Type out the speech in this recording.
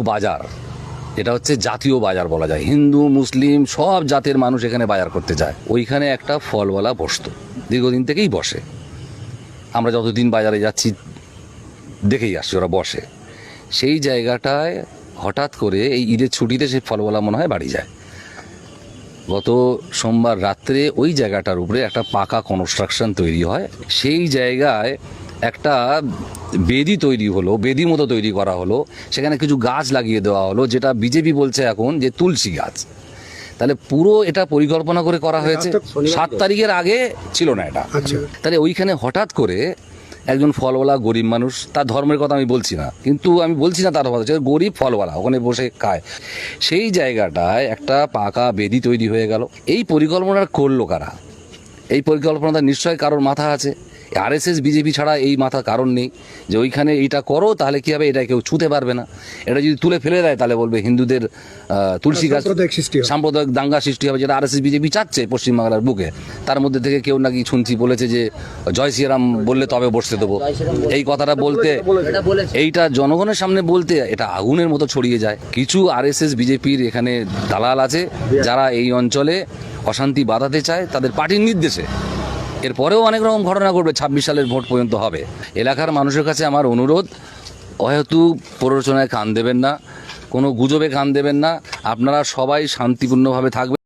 বাজার, এটা হচ্ছে জাতীয় বাজার বলা যায়। হিন্দু মুসলিম সব জাতের মানুষ এখানে বাজার করতে যায়। ওইখানে একটা ফলওয়ালা বসতো, দীর্ঘদিন থেকেই বসে। আমরা যতদিন বাজারে যাচ্ছি দেখেই আসছি ওরা বসে। সেই জায়গাটায় হঠাৎ করে এই ঈদের ছুটিতে সেই ফলওয়ালা মনে হয় বাড়ি যায়। গত সোমবার রাত্রে ওই জায়গাটার উপরে একটা পাকা কনস্ট্রাকশন তৈরি হয়। সেই জায়গায় একটা বেদি তৈরি হলো, বেদি মতো তৈরি করা হলো। সেখানে কিছু গাছ লাগিয়ে দেওয়া হলো, যেটা বিজেপি বলছে এখন যে তুলসী গাছ। তাহলে পুরো এটা পরিকল্পনা করে করা হয়েছে। 7 তারিখের আগে ছিল না এটা। তাহলে ওইখানে হঠাৎ করে একজন ফলওয়ালা গরিব মানুষ, তার ধর্মের কথা আমি বলছি না, কিন্তু আমি বলছি না তার কথা, গরিব ফলওয়ালা ওখানে বসে খায়। সেই জায়গাটায় একটা পাকা বেদি তৈরি হয়ে গেল। এই পরিকল্পনা করলো কারা? এই পরিকল্পনাটা নিশ্চয়ই কারোর মাথা আছে। আরএসএস বিজেপি ছাড়া এই মাথা কারণ নেই যে ওইখানে এইটা করো, তাহলে কী হবে, এটা কেউ ছুঁতে পারবে না। এটা যদি তুলে ফেলে দেয় তাহলে বলবে হিন্দুদের তুলসী গাছ, সাম্প্রদায়িক দাঙ্গা সৃষ্টি হবে, যেটা আরএসএস বিজেপি চাচ্ছে পশ্চিমবাংলার বুকে। তার মধ্যে থেকে কেউ নাকি শুনছি বলেছে যে জয় শ্রীরাম বললে তবে বসতে দেবো। এই কথাটা বলতে, এইটা জনগণের সামনে বলতে এটা আগুনের মতো ছড়িয়ে যায়। কিছু আরএসএস বিজেপির এখানে দালাল আছে যারা এই অঞ্চলে অশান্তি বাঁধাতে চায় তাদের পার্টির নির্দেশে। এরপরেও অনেক রকম ঘটনা ঘটবে, 26 সালের ভোট পর্যন্ত হবে। এলাকার মানুষের কাছে আমার অনুরোধ, হয়তো প্ররোচনায় কান দেবেন না, কোনো গুজবে কান দেবেন না। আপনারা সবাই শান্তিপূর্ণভাবে থাকবেন।